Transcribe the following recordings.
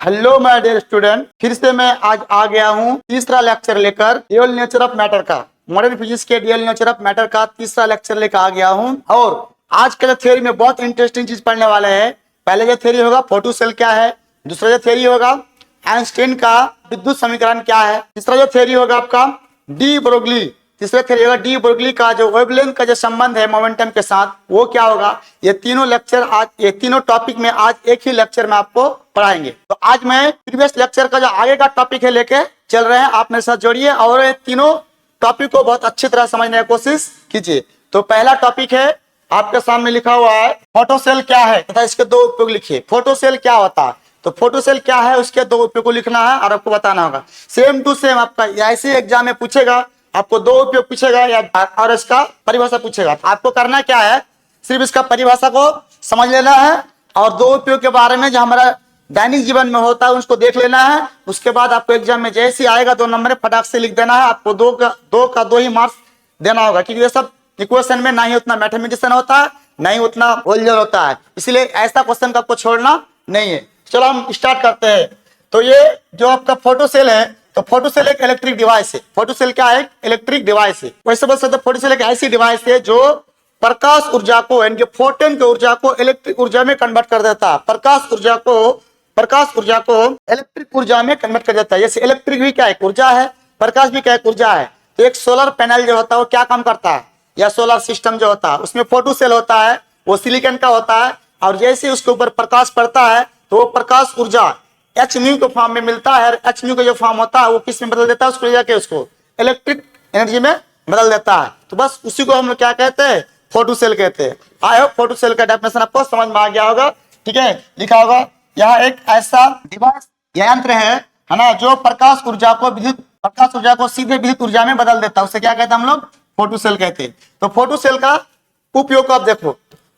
Hello my dear student, फिर से मैं आज आ गया हूँ तीसरा लेक्चर लेकर रियल नेचर ऑफ मैटर का। मॉडर्न फिजिक्स के रियल नेचर ऑफ मैटर का तीसरा लेक्चर लेकर आ गया हूँ। और आज के थ्योरी में बहुत इंटरेस्टिंग चीज पढ़ने वाले हैं। पहले जो थ्योरी होगा फोटो सेल क्या है, दूसरा जो थ्योरी होगा आइंस्टीन का विद्युत समीकरण क्या है, तीसरा जो थ्योरी होगा आपका डी ब्रोगली, तीसरा थ्योरी होगा डी ब्रोगली का जो वेवलेंथ का जो संबंध है मोमेंटम के साथ वो क्या होगा। ये तीनों लेक्चर आज, ये तीनों टॉपिक में आज एक ही लेक्चर में आपको पढ़ाएंगे। तो आज मैं प्रीवियस लेक्चर का जो आगे का टॉपिक है लेके चल रहे हैं, आप मेरे साथ जोड़िए और ये तीनों टॉपिक को बहुत अच्छी तरह समझने की कोशिश कीजिए। तो पहला टॉपिक है आपके सामने लिखा हुआ है फोटोसेल क्या है तथा इसके दो उपयोग लिखिए। फोटोसेल क्या होता है, तो फोटोसेल क्या है उसके दो उपयोग को लिखना है और आपको बताना होगा। सेम टू सेम आपका ऐसे एग्जाम में पूछेगा, आपको दो उपयोग पूछेगा या और इसका परिभाषा पूछेगा। तो आपको करना क्या है, सिर्फ इसका परिभाषा को समझ लेना है और दो उपयोग के बारे में जो हमारा दैनिक जीवन में होता है उसको देख लेना है। उसके बाद आपको एग्जाम में जैसे ही आएगा 2 नंबर फटाक से लिख देना है। आपको दो ही मार्क्स देना होगा, क्योंकि ये सब इक्वेशन में ना ही उतना मैथमेटिशियन होता है ना ही उतना ओल्जर होता है, इसलिए ऐसा क्वेश्चन का आपको छोड़ना नहीं है। चलो हम स्टार्ट करते हैं। तो ये जो आपका फोटोसेल है, तो फोटोसेल एक इलेक्ट्रिक डिवाइस है। फोटोसेल क्या है, इलेक्ट्रिक डिवाइस है। वैसे बोल सकते फोटोसेल एक ऐसी डिवाइस है जो प्रकाश ऊर्जा को यानी फोटोन की ऊर्जा को इलेक्ट्रिक ऊर्जा में कन्वर्ट कर देता है। प्रकाश ऊर्जा को इलेक्ट्रिक ऊर्जा में कन्वर्ट कर देता है। जैसे इलेक्ट्रिक भी क्या एक ऊर्जा है, प्रकाश भी क्या एक ऊर्जा है। तो एक सोलर पैनल जो होता है वो क्या काम करता है, या सोलर सिस्टम जो होता है उसमें फोटोसेल होता है, वो सिलिकॉन का होता है। और जैसे उसके ऊपर प्रकाश पड़ता है तो वो प्रकाश ऊर्जा एच म्यू के फॉर्म में मिलता है। एच म्यू का जो फॉर्म होता है वो किस में बदल देता है, उसको ले जाके उसको इलेक्ट्रिक एनर्जी में बदल देता है। तो बस उसी को हम लोग क्या कहते हैं, फोटोसेल कहते हैं। आई होप फोटोसेल का डेफिनेशन आपको समझ में आ गया होगा। ठीक है, लिखा होगा यह एक ऐसा डिवाइस यंत्र है ना, जो प्रकाश ऊर्जा को सीधे विद्युत ऊर्जा में बदल देता है। उसे क्या कहते हैं हम लोग, फोटोसेल कहते हैं। तो फोटोसेल का उपयोग को आप देखो,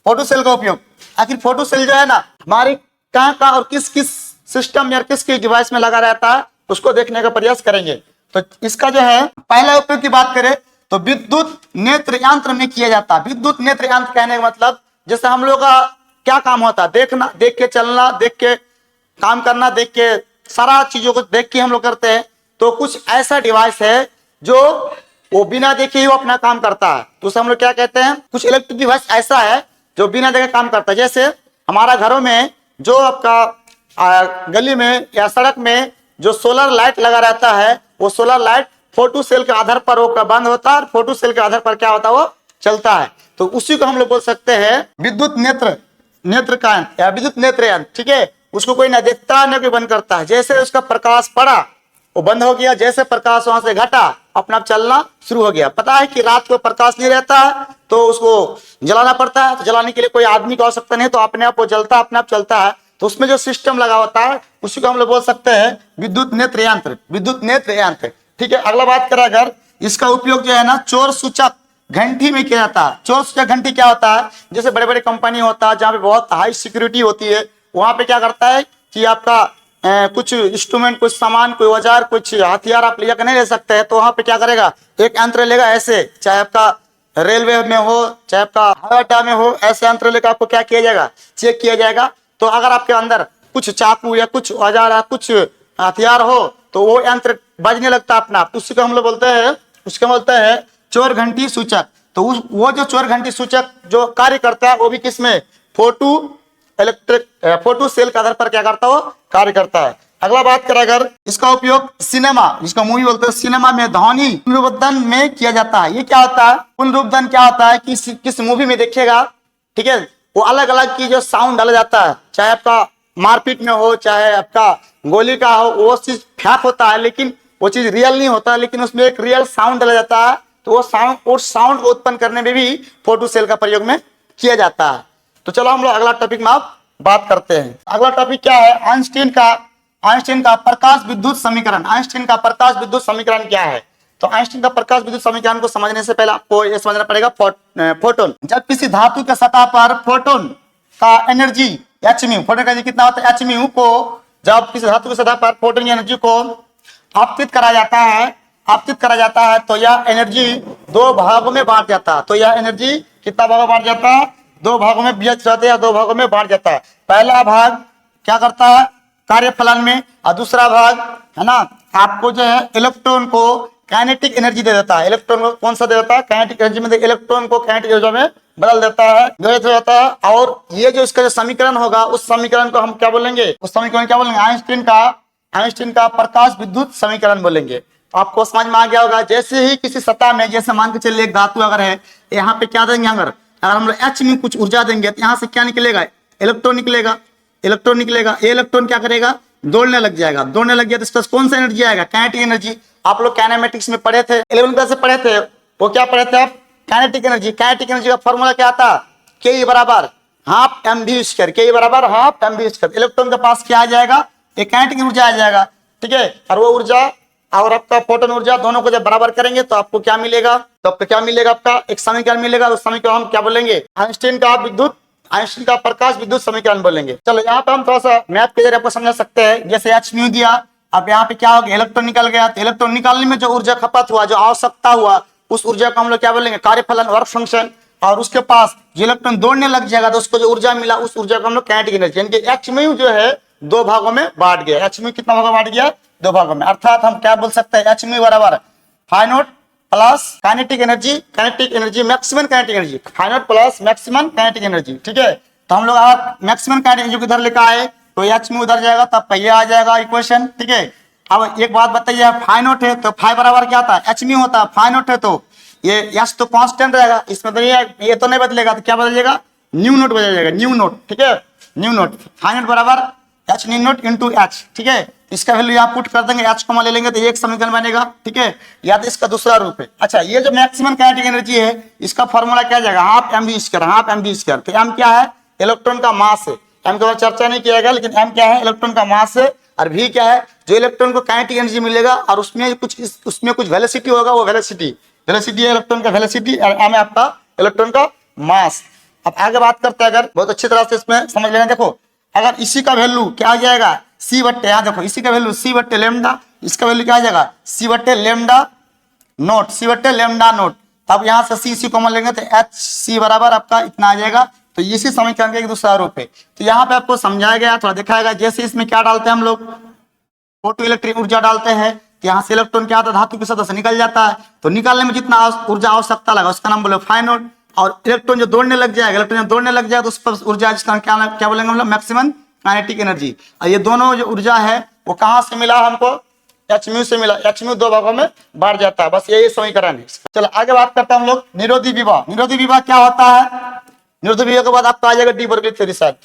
फोटोसेल का उपयोग आखिर फोटोसेल जो है ना हमारे कहाँ और किस किस सिस्टम या किस किस डिवाइस में लगा रहता है उसको देखने का प्रयास करेंगे। तो इसका जो है पहला उपयोग की बात करें तो विद्युत नेत्र यंत्र में किया जाता है। विद्युत नेत्र यंत्र कहने का मतलब जैसे हम लोग का क्या काम होता है, देखना, देख के चलना, देख के काम करना, देख के सारा चीजों को देख के हम लोग करते हैं। तो कुछ ऐसा डिवाइस है जो वो बिना देखे ही वो अपना काम करता है, तो उसे हम लोग क्या कहते हैं, कुछ इलेक्ट्रिक डिवाइस ऐसा है जो बिना देखे काम करता है। जैसे हमारा घरों में जो आपका गली में या सड़क में जो सोलर लाइट लगा रहता है, वो सोलर लाइट फोटोसेल के आधार पर वो बंद होता है और फोटोसेल के आधार पर क्या होता है, वो चलता है। तो उसी को हम लोग बोल सकते हैं विद्युत नेत्र का यंत्र या विद्युत नेत्र यंत्र। ठीक है, उसको कोई ना देखता है ना कोई बंद करता है। जैसे उसका प्रकाश पड़ा वो बंद हो गया, जैसे प्रकाश वहां से घटा अपना आप चलना शुरू हो गया। पता है कि रात को प्रकाश नहीं रहता है तो उसको जलाना पड़ता है, तो जलाने के लिए कोई आदमी की आवश्यकता नहीं, तो अपने आप वो जलता है, अपने आप चलता है। तो उसमें जो सिस्टम लगा होता है उसी को हम लोग बोल सकते हैं विद्युत नेत्र यंत्र। ठीक है, अगला बात करें अगर इसका उपयोग जो है ना चोर सूचक घंटी में किया जाता है। चोर सूचक घंटी क्या होता है, जैसे बड़े बड़े कंपनी होता है जहाँ पे बहुत हाई सिक्योरिटी होती है, वहां पे क्या करता है कि आपका कुछ इंस्ट्रूमेंट, कुछ सामान, कोई औजार, कुछ हथियार आप ले जाकर नहीं ले सकते हैं, तो वहां पे क्या करेगा, एक यंत्र लेगा ऐसे, चाहे आपका रेलवे में हो चाहे आपका हवाई अड्डा में हो, ऐसे यंत्र लेकर आपको क्या किया जाएगा, चेक किया जाएगा। तो अगर आपके अंदर कुछ चाकू या कुछ औजार या कुछ हथियार हो तो वो यंत्र बजने लगता है अपना आप, उसी को हम लोग बोलते हैं चोर घंटी सूचक। तो वो जो चोर घंटी सूचक जो कार्य करता है वो भी किसमें, फोटोसेल के आधार पर क्या करता है, वो कार्य करता है। अगला बात करें अगर इसका उपयोग सिनेमा, जिसका मूवी बोलते हैं, सिनेमा में ध्वनि पुनरुत्पादन में किया जाता है। ये क्या होता है, पुनरुत्पादन क्या होता है कि किस मूवी में देखिएगा, ठीक है, वो अलग अलग की जो साउंड डाला जाता है, चाहे आपका मारपीट में हो चाहे आपका गोली का हो, वो चीज फैक होता है लेकिन वो चीज रियल नहीं होता, लेकिन उसमें एक रियल साउंड डाला जाता है। तो वो साउंड को उत्पन्न करने में भी फोटोसेल का प्रयोग में किया जाता है। तो चलो हम लोग अगला टॉपिक में आप बात करते हैं। अगला टॉपिक क्या है, आइंस्टीन का प्रकाश विद्युत समीकरण। आइंस्टीन का प्रकाश विद्युत समीकरण क्या है, तो आइंस्टीन का प्रकाश विद्युत समीकरण को समझने से पहले आपको यह समझना पड़ेगा फोटोन। जब किसी धातु के सतह पर फोटोन का एनर्जी एच म्यू, फोटोन का एनर्जी कितना होता है एच म्यू, को जब किसी धातु की सतह पर फोटोन की एनर्जी को आपतित करा जाता है तो यह एनर्जी दो भागों में बांट जाता है। तो यह एनर्जी कितना भागों में बांट जाता है, दो भागों में विभाजित जाते हैं, दो भागों में बांट जाता है। पहला भाग क्या करता है, कार्यफलन में, और दूसरा भाग है ना आपको जो है इलेक्ट्रॉन को काइनेटिक एनर्जी दे देता है। इलेक्ट्रॉन को कौन सा दे देता है? काइनेटिक एनर्जी में इलेक्ट्रॉन को काइनेटिक एनर्जी में बदल देता है, विभाजित हो जाता है। और ये जो इसका जो समीकरण होगा उस समीकरण को हम क्या बोलेंगे? उस समीकरण क्या बोलेंगे? आइंस्टीन का प्रकाश विद्युत समीकरण बोलेंगे। आपको समझ में आ गया होगा। जैसे ही किसी सतह में, जैसे मान के चलिए एक धातु अगर है, यहाँ पे क्या देंगे, अगर हम लोग एच में कुछ ऊर्जा देंगे तो यहाँ से क्या निकलेगा? इलेक्ट्रॉन निकलेगा। इलेक्ट्रॉन निकलेगा, ये इलेक्ट्रॉन क्या करेगा? दौड़ने लग जाएगा। दौड़ने लग गया तो इसका कौन सा एनर्जी आएगा? Kinetic energy. आप लोग काइनेमेटिक्स में पढ़े थे, 11th क्लास से पढ़े थे, वो क्या पढ़े थे आप? Kinetic energy. काइनेटिक एनर्जी का फॉर्मूला क्या था? के बराबर हाफ एम वी स्क्वायर। के बराबर half m v square. Electron के पास क्या आ जाएगा? एक काइनेटिक ऊर्जा आ जाएगा, ठीक है। और वो ऊर्जा और आपका फोटोन ऊर्जा दोनों को जब बराबर करेंगे तो आपको क्या मिलेगा? तो आपको क्या मिलेगा? आपका एक समीकरण मिलेगा। उस समीकरण हम क्या बोलेंगे? आइंस्टीन का प्रकाश विद्युत समीकरण बोलेंगे। चलो यहाँ पे हम थोड़ा सा मैथ के जरिए आपको समझ सकते हैं। जैसे एच म्यू दिया, अब यहाँ पे क्या हो गया? इलेक्ट्रॉन निकल गया। तो इलेक्ट्रॉन निकालने में जो ऊर्जा खपत हुआ, जो आवश्यकता हुआ, उस ऊर्जा को हम लोग क्या बोलेंगे? कार्यफलन, वर्क फंक्शन। और उसके पास जो इलेक्ट्रॉन दौड़ने लग जाएगा तो उसको जो ऊर्जा मिला, उस ऊर्जा को हम लोग काइनेटिक एनर्जी, यानी कि एच म्यू जो है दो भागों में बांट गया। एच म्यू कितना भागों में बांट गया? दो भागों में। अर्थात हम क्या बोल सकते हैं? एच म्यू बराबर phi naught plus kinetic energy maximum kinetic energy, phi naught plus maximum kinetic energy, ठीक है। तो हम लोग अगर मैक्सिमम काइनेटिक एनर्जी इधर लेकर आए तो एच म्यू उधर जाएगा, तब का ये आ जाएगा इक्वेशन, ठीक है। अब एक बात बताइए, फाई नॉट है तो फाई बराबर क्या था? एच म्यू होता है। फाई नॉट है तो ये एच तो कांस्टेंट रहेगा, इसमें तो ये तो नहीं बदलेगा, तो क्या बदलेगा? न्यू नोट बदल जाएगा, न्यू नोट, ठीक है। न्यू नोट, फाई नॉट बराबर H new note into H, ठीक है। इसका वैल्यू यहाँ पुट कर देंगे, एच को ले लेंगे तो एक समीकरण बनेगा, ठीक है। या तो इसका दूसरा रूप है। अच्छा, ये जो मैक्सिमम काइनेटिक एनर्जी है, इसका फॉर्मूला क्या जाएगा? Half m v square. Half m v square, तो एम क्या है? इलेक्ट्रॉन का मास है। एम के बारे में चर्चा नहीं किया गया, लेकिन एम क्या है? इलेक्ट्रॉन का मास है। और वी क्या है? जो इलेक्ट्रॉन को काइनेटिक एनर्जी मिलेगा और उसमें कुछ वेलोसिटी होगा, वो वेलोसिटी है इलेक्ट्रॉन का वेलोसिटी, और एम है आपका इलेक्ट्रॉन का मास। अब आगे बात करते हैं, अगर बहुत अच्छी तरह से इसमें समझ लेना। देखो, अगर इसी का वैल्यू क्या आ जाएगा? सी बट्टे, यहाँ देखो, इसी का वैल्यू सी बट्टे लेमडा, इसका वैल्यू क्या आ जाएगा? सी बट्टे लेमडा नोट, सी बट्टे लेमडा नोट। अब यहाँ से सी कॉमन लेंगे तो एच सी बराबर आपका इतना आ जाएगा। तो इसी समीकरण का एक दूसरा रूप है। तो यहाँ पे आपको समझाया गया, थोड़ा दिखाया गया। जैसे इसमें क्या डालते हैं हम लोग? फोटो इलेक्ट्रिक ऊर्जा डालते हैं, यहाँ से इलेक्ट्रॉन क्या आता है? धातु की सतह से निकल जाता है। तो निकालने में जितना ऊर्जा आवश्यकता लगा उसका नाम बोले फाई नॉट। और इलेक्ट्रॉन जो दौड़ने लग जाएगा, तो उस पर ऊर्जा, जिसका क्या बोलेंगे हम लोग? Maximum kinetic energy. और ये दोनों जो ऊर्जा है वो कहाँ से मिला हमको? एच म्यू से मिला। एच म्यू दो भागों में बांट जाता है, बस यही समीकरण है। चलो आगे बात करते हैं हम लोग निरोधी विभव। निरोधी विभव क्या होता है? निरोधी विभव के बाद आपका आ जाएगा डी ब्रोगली थ्योरी शायद।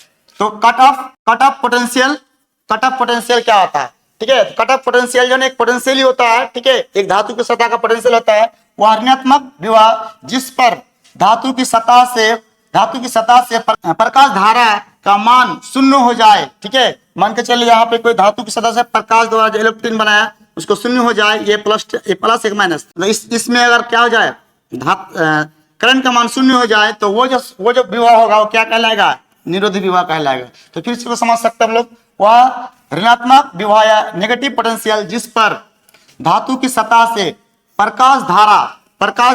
तो कट ऑफ पोटेंशियल क्या होता है? ठीक है, कट ऑफ पोटेंशियल जो एक पोटेंशियल ही होता है, ठीक है। एक धातु की सतह का पोटेंशियल होता है, वो ऋणात्मक विभव, जिस पर धातु की सतह से प्रकाश धारा का मान शून्य हो जाए, ठीक है। मान के चलिए यहाँ पे कोई धातु की सतह से प्रकाश द्वारा जो इलेक्ट्रॉन बनाया उसको शून्य हो जाए, ये प्लस एक माइनस, तो इसमें अगर क्या हो जाए? करंट का मान शून्य हो जाए तो वो जो विभव होगा वो क्या कहलाएगा? निरोधी विभव कहलाएगा। तो फिर इसको समझ सकते हैं हम लोग, वह ऋणात्मक विभव या नेगेटिव पोटेंशियल जिस पर धातु की सतह से प्रकाश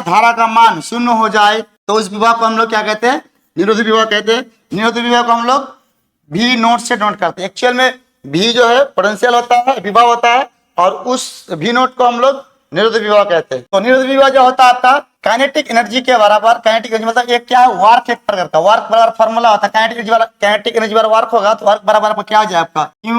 धारा का मान शून्य हो जाए, तो उस विभव को हम लोग क्या कहते हैं? निरोधी विभव कहते हैं। निरोधी विभव को हम लोग भी नोट से नोट करते हैं। एक्चुअल में भी जो है पोटेंशियल होता है, विभव होता है, और उस भी नोट को हम लोग निरोधी विभव कहते हैं। तो निरोधी विभव जो होता है आपका काइनेटिक एनर्जी के बराबर। काइनेटिक एनर्जी मतलब एक क्या है? वर्क एक प्रकार का। वर्क बराबर फॉर्मूला होता है, काइनेटिक एनर्जी बराबर वर्क होगा, तो वर्क बराबर आपका क्या हो जाए? आपका Q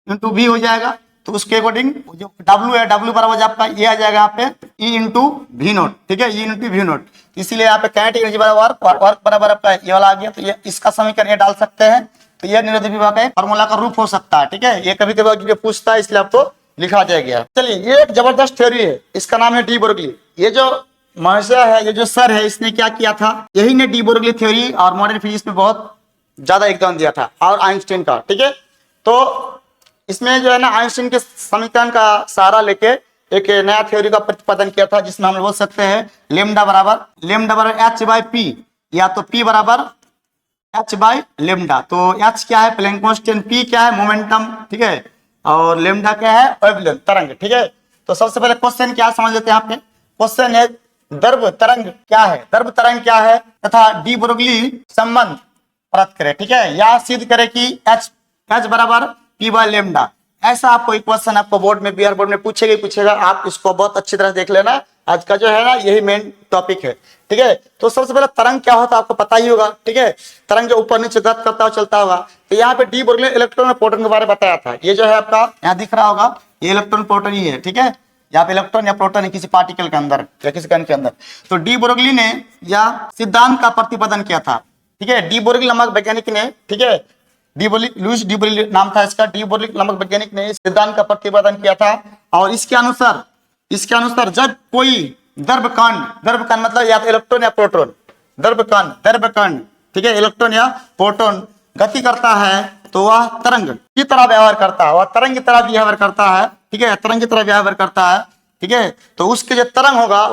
इंटू V हो जाएगा। तो उसके अकॉर्डिंग जो W है, W बराबर आपका ये आ जाएगा यहाँ पे E इंटू वी नोट, ठीक है। E इंटू वी नोट, इसीलिए यहाँ पे काइनेटिक एनर्जी बराबर वर्क बराबर आपका ये वाला आ गया। तो ये इसका समीकरण ये डाल सकते हैं। तो ये निरोधी विभव का फॉर्मूला का रूप हो सकता है, ठीक है। ये कभी कभी पूछता है, इसलिए आपको लिखा जाया गया। चलिए, ये एक जबरदस्त थ्योरी है, इसका नाम है डी ब्रोगली। ये जो महर्षि है, ये जो सर है, इसने क्या किया था? यही ने डी ब्रोगली थ्योरी और मॉडर्न फिजिक्स में बहुत ज्यादा योगदान दिया था, और आइंस्टीन का, ठीक है। तो इसमें जो है ना, आइंस्टीन के समीकरण का सहारा लेके एक नया थ्योरी का प्रतिपादन किया था, जिसमें हम बोल सकते हैं लेमडा बराबर एच बाई पी, या तो पी बराबर एच बाई लेमडा। तो एच क्या है? प्लैंक कांस्टेंट, पी क्या है? मोमेंटम, ठीक है, और लेमडा क्या है? वेवलेंथ, तरंग, ठीक है। तो सबसे पहले क्वेश्चन क्या समझ लेते हैं। यहाँ पे क्वेश्चन है द्रव तरंग क्या है, तथा डी ब्रोगली संबंध प्राप्त करें, ठीक है। या सिद्ध करें कि एच बराबर पी बाय लेमडा। ऐसा आपको एक क्वेश्चन आपको बोर्ड में बिहार बोर्ड में पूछेगा, आप इसको बहुत अच्छी तरह देख लेना। आज का जो है ना यही मेन टॉपिक है, ठीक है। तो सबसे पहले तरंग क्या होता है आपको पता ही होगा, ठीक है। तरंग जो ऊपर नीचे गति करता हुआ चलता होगा। तो यहाँ पे डी बोर्गली ने इलेक्ट्रॉन और प्रोटॉन के बारे में बताया था। ये जो है आपका यहाँ दिख रहा होगा, ये इलेक्ट्रॉन प्रोटॉन ही है, ठीक है। यहाँ पे इलेक्ट्रॉन या प्रोटॉन है किसी पार्टिकल के अंदर या किसी कण के अंदर। तो डी बोर्गली ने यह सिद्धांत का प्रतिपादन किया था, ठीक है। डी बोर्गली नामक वैज्ञानिक ने, ठीक है, लुईस डी बोर्गली नाम था इसका। डी बोर्गली नामक वैज्ञानिक ने इस सिद्धांत का प्रतिपादन किया था। और इसके अनुसार जब कोई द्रव्य कण मतलब या तो इलेक्ट्रॉन या प्रोटॉन, द्रव्य कण, ठीक है, इलेक्ट्रॉन या प्रोटॉन गति करता है तो वह तरंग की तरह व्यवहार करता है, वह तरंग की तरह व्यवहार करता है, ठीक है, तरंग की तरह व्यवहार करता है, ठीक है। तो उसके जो तरंग होगा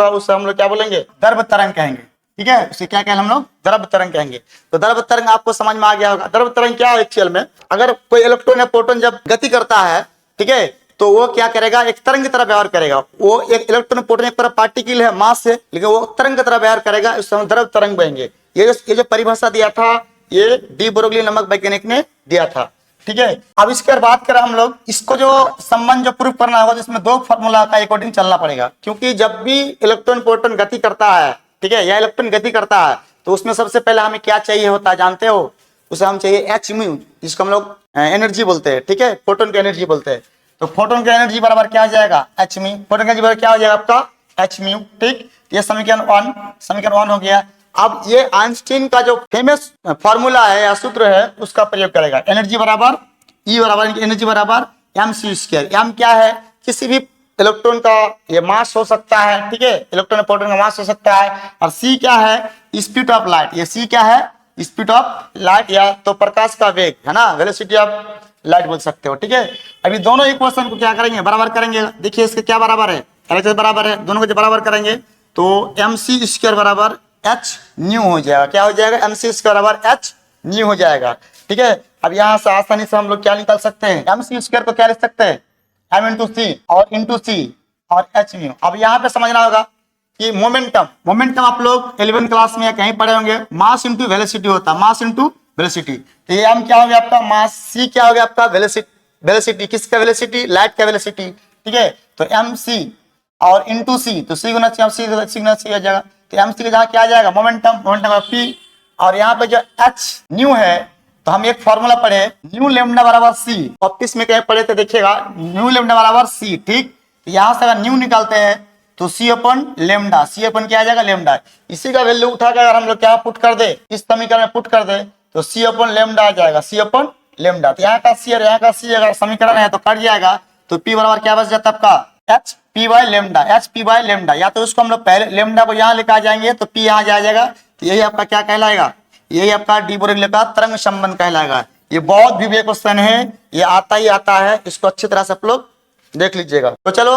उसे हम लोग क्या बोलेंगे, द्रव्य तरंग कहेंगे, ठीक है। उसे क्या कहेंगे हम लोग, द्रव्य तरंग कहेंगे। तो द्रव्य तरंग आपको समझ में आ गया होगा। द्रव्य तरंग क्या है एक्चुअल में, अगर कोई इलेक्ट्रॉन या प्रोटॉन जब गति करता है, ठीक है, तो वो क्या करेगा, एक तरंग की तरह व्यवहार करेगा। वो एक इलेक्ट्रॉन प्रोटॉन एक तरह पार्टिकल है, मास है, लेकिन वो तरंग की तरह व्यवहार करेगा, उससे हम द्रव्य तरंग बनेंगे। ये जो परिभाषा दिया था ये डी ब्रोगली नामक वैज्ञानिक ने दिया था, ठीक है। अब इसके बाद बात करें हम लोग, इसको जो संबंध जो प्रूफ करना होगा, जिसमें दो फार्मूला का अकॉर्डिंग चलना पड़ेगा। क्योंकि जब भी इलेक्ट्रॉन प्रोटॉन गति करता है, ठीक है, या इलेक्ट्रॉन गति करता है, तो उसमें सबसे पहले हमें क्या चाहिए होता है जानते हो, उसे हम चाहिए एच म्यू, जिसको हम लोग एनर्जी बोलते हैं, ठीक है, फोटोन की एनर्जी बोलते हैं। तो फोटोन की एनर्जी बराबर क्या हो जाएगा, एच म्यू। फोटोन की एनर्जी बराबर क्या हो जाएगा आपका, एच म्यू, ठीक। ये समीकरण 1 हो गया। अब ये आइंस्टीन का जो फेमस फार्मूला है या सूत्र है उसका प्रयोग करेगा। एनर्जी बराबर एनर्जी बराबर mc²। एम क्या है, किसी भी इलेक्ट्रॉन का ये मास हो सकता है, ठीक है, इलेक्ट्रॉन प्रोटॉन का मास हो सकता है। और सी क्या है, स्पीड ऑफ लाइट। ये सी क्या है, स्पीड ऑफ लाइट या तो प्रकाश का वेग है ना, वेलोसिटी ऑफ लाइट बोल सकते हो, ठीक है। अभी दोनों इक्वेशन को क्या करेंगे, बराबर करेंगे। देखिए इसके क्या बराबर है, एलएचएस बराबर है, दोनों को जब बराबर करेंगे तो mc² बराबर एच न्यू हो जाएगा। क्या हो जाएगा, mc² बराबर एच न्यू हो जाएगा, ठीक है। अब यहाँ से आसानी से हम लोग क्या निकाल सकते हैं, mc² को क्या लिख सकते हैं, m इंटू सी और इंटू सी और एच म्यू। अब यहाँ पे समझना होगा कि मोमेंटम आप लोग 11 क्लास में या कहीं पढ़े होंगे, मास इंटू वेलोसिटी होता है, मास इंटू वेलोसिटी। तो ये m क्या हो गया आपका मास, c क्या हो गया आपका वेलोसिटी, किसका वेलोसिटी, लाइट का वेलोसिटी, ठीक है। तो mc और इंटू सी, तो c गुना सी हो जाएगा। तो mc के जहाँ क्या आ जाएगा, मोमेंटम का p। और यहाँ पे जो h न्यू है, तो हम एक फॉर्मूला पढ़े, न्यू लेमडा बराबर सी, ऑप्टिक्स में कहीं पढ़े थे, देखिएगा न्यू लेमडा बराबर सी, ठीक। यहाँ से अगर न्यू निकालते हैं तो सी अपन लेमडा, सी अपन क्या आ जाएगा, लेमडा। इसी का वैल्यू उठा के अगर हम लोग क्या पुट कर दे, इस समीकरण में पुट कर दे, तो सी अपन लेमडा आ जाएगा, सी अपन लेमडा। तो यहाँ का सी और यहाँ का सी अगर समीकरण है तो कट जाएगा, तो पी बराबर क्या बच जाता है आपका, एच पी बाय लेमडा। या तो उसको हम लोग पहले लेमडा को यहाँ लेकर आ जाएंगे तो पी यहाँ आ जाएगा। तो यही आपका क्या कहलाएगा, यही आपका डी ब्रोगली का तरंग संबंध कहलाएगा। ये बहुत भी क्वेश्चन है, ये आता ही आता है, इसको अच्छी तरह से आप लोग देख लीजिएगा। तो चलो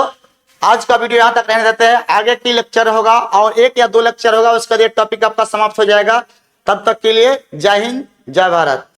आज का वीडियो यहाँ तक रहने देते हैं, आगे की लेक्चर होगा और 1 या 2 लेक्चर होगा, उसका ये टॉपिक आपका समाप्त हो जाएगा। तब तक के लिए जय हिंद, जय भारत।